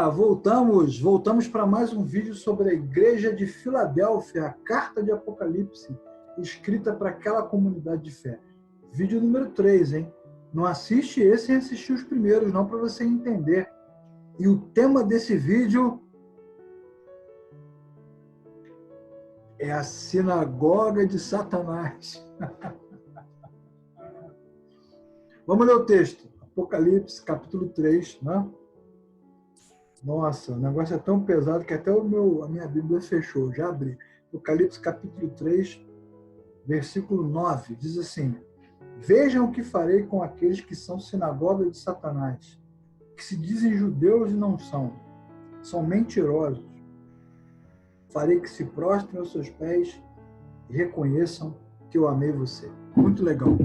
Voltamos para mais um vídeo sobre a Igreja de Filadélfia, a Carta de Apocalipse, escrita para aquela comunidade de fé. Vídeo número 3, hein? Não assiste esse sem assistir os primeiros, não, para você entender. E o tema desse vídeo é a sinagoga de Satanás. Vamos ler o texto. Apocalipse, capítulo 3, né? Nossa, o negócio é tão pesado que até a minha Bíblia fechou. Já abri. Apocalipse, capítulo 3, versículo 9. Diz assim: Vejam o que farei com aqueles que são sinagoga de Satanás, que se dizem judeus e não são mentirosos. Farei que se prostrem aos seus pés e reconheçam que eu amei você. Muito legal.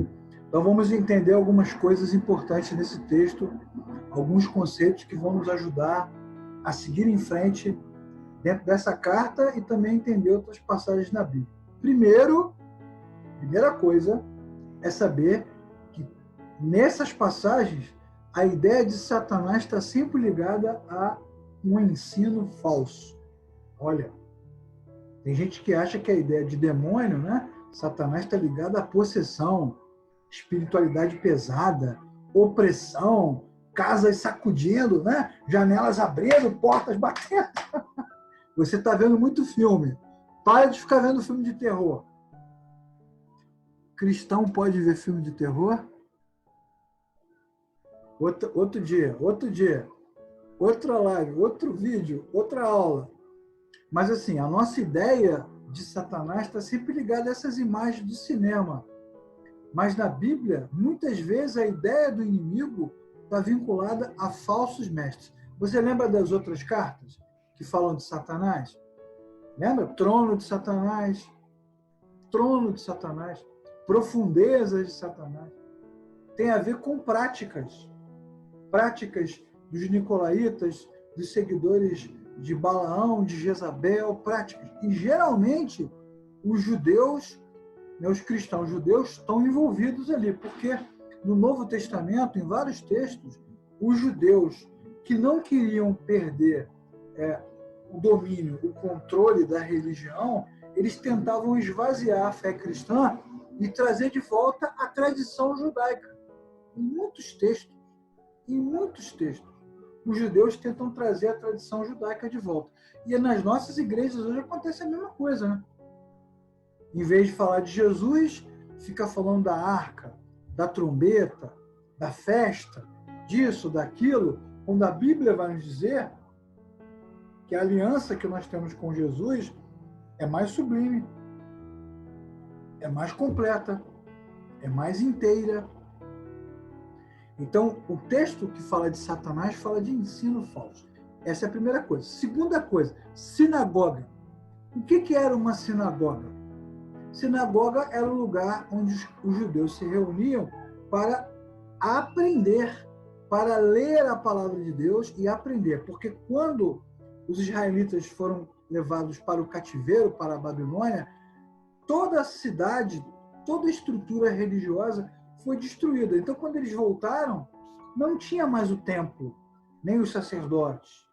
Então vamos entender algumas coisas importantes nesse texto, alguns conceitos que vão nos ajudar a seguir em frente dentro dessa carta e também entender outras passagens na Bíblia. Primeira coisa é saber que nessas passagens a ideia de Satanás está sempre ligada a um ensino falso. Olha, tem gente que acha que a ideia de demônio, né? Satanás está ligada à possessão, espiritualidade pesada, opressão, casas sacudindo, né? Janelas abrindo, portas batendo. Você está vendo muito filme. Para de ficar vendo filme de terror. Cristão pode ver filme de terror? Outro dia, outra live, outro vídeo, outra aula. Mas assim, a nossa ideia de Satanás está sempre ligada a essas imagens do cinema. Mas na Bíblia, muitas vezes a ideia do inimigo está vinculada a falsos mestres. Você lembra das outras cartas que falam de Satanás? Lembra? Trono de Satanás, profundezas de Satanás. Tem a ver com práticas dos nicolaítas, dos seguidores de Balaão, de Jezabel, práticas. E geralmente os judeus, os cristãos judeus estão envolvidos ali, porque no Novo Testamento, em vários textos, os judeus que não queriam perder o domínio, o controle da religião, eles tentavam esvaziar a fé cristã e trazer de volta a tradição judaica. Em muitos textos, os judeus tentam trazer a tradição judaica de volta. E nas nossas igrejas hoje acontece a mesma coisa, né? Em vez de falar de Jesus, fica falando da arca, da trombeta, da festa, disso, daquilo, quando a Bíblia vai nos dizer que a aliança que nós temos com Jesus é mais sublime, é mais completa, é mais inteira. Então, o texto que fala de Satanás fala de ensino falso. Essa é a primeira coisa. Segunda coisa, sinagoga. O que era uma sinagoga? Sinagoga era o lugar onde os judeus se reuniam para aprender, para ler a palavra de Deus e aprender. Porque quando os israelitas foram levados para o cativeiro, para a Babilônia, toda a cidade, toda a estrutura religiosa foi destruída. Então, quando eles voltaram, não tinha mais o templo, nem os sacerdotes.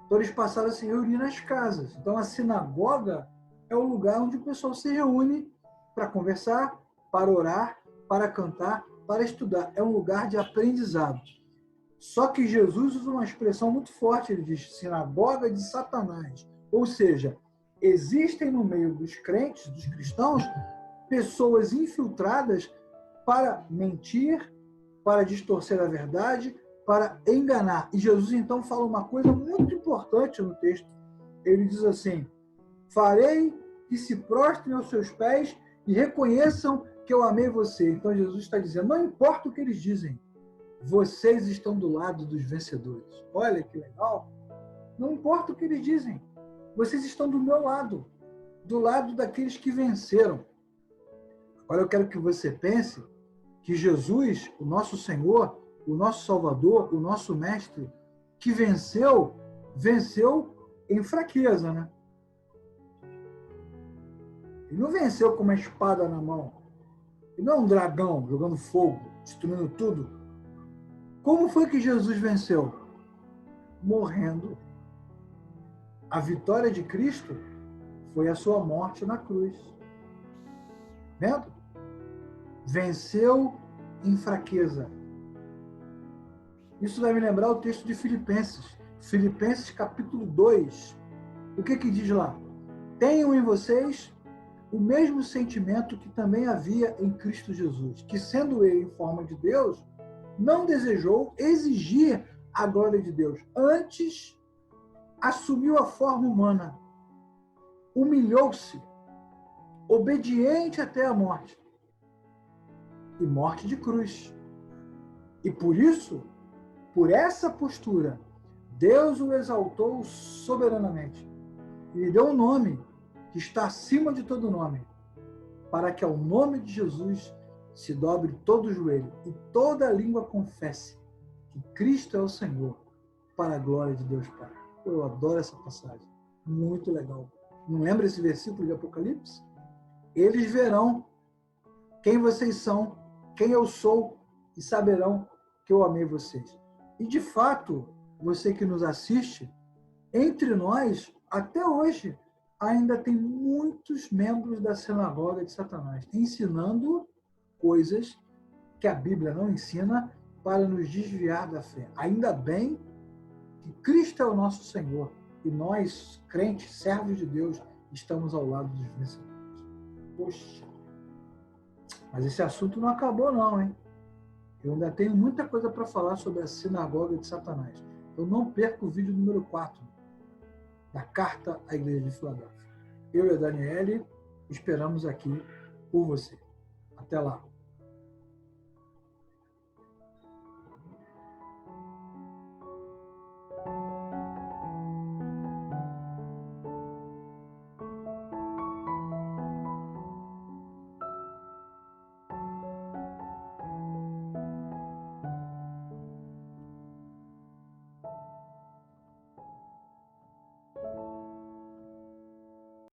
Então, eles passaram a se reunir nas casas. Então, a sinagoga é o lugar onde o pessoal se reúne para conversar, para orar, para cantar, para estudar. É um lugar de aprendizado. Só que Jesus usa uma expressão muito forte, ele diz sinagoga de Satanás. Ou seja, existem no meio dos crentes, dos cristãos, pessoas infiltradas para mentir, para distorcer a verdade, para enganar. E Jesus então fala uma coisa muito importante no texto. Ele diz assim: farei que se prostrem aos seus pés e reconheçam que eu amei você. Então Jesus está dizendo, não importa o que eles dizem, vocês estão do lado dos vencedores. Olha que legal. Não importa o que eles dizem, vocês estão do meu lado, do lado daqueles que venceram. Agora eu quero que você pense que Jesus, o nosso Senhor, o nosso Salvador, o nosso Mestre, que venceu em fraqueza, né? Ele não venceu com uma espada na mão. Ele não é um dragão jogando fogo, destruindo tudo. Como foi que Jesus venceu? Morrendo A vitória de Cristo foi a sua morte na cruz. Vendo? Venceu em fraqueza. Isso vai me lembrar o texto de Filipenses. Filipenses capítulo 2. O que diz lá? Tenham em vocês o mesmo sentimento que também havia em Cristo Jesus, que sendo ele em forma de Deus, não desejou exigir a glória de Deus. Antes, assumiu a forma humana, humilhou-se, obediente até a morte, e morte de cruz. E por isso, por essa postura, Deus o exaltou soberanamente e lhe deu um nome que está acima de todo nome, para que ao nome de Jesus se dobre todo o joelho e toda a língua confesse que Cristo é o Senhor, para a glória de Deus Pai. Eu adoro essa passagem, muito legal. Não lembra esse versículo de Apocalipse? Eles verão quem vocês são, quem eu sou, e saberão que eu amei vocês. E de fato, você que nos assiste, entre nós, até hoje, ainda tem muitos membros da sinagoga de Satanás, ensinando coisas que a Bíblia não ensina para nos desviar da fé. Ainda bem que Cristo é o nosso Senhor e nós, crentes, servos de Deus, estamos ao lado dos vencedores. Poxa, mas esse assunto não acabou não, hein? Eu ainda tenho muita coisa para falar sobre a sinagoga de Satanás. Então não perca o vídeo número 4 da carta à igreja de Filadélfia. Eu e a Daniele esperamos aqui por você. Até lá.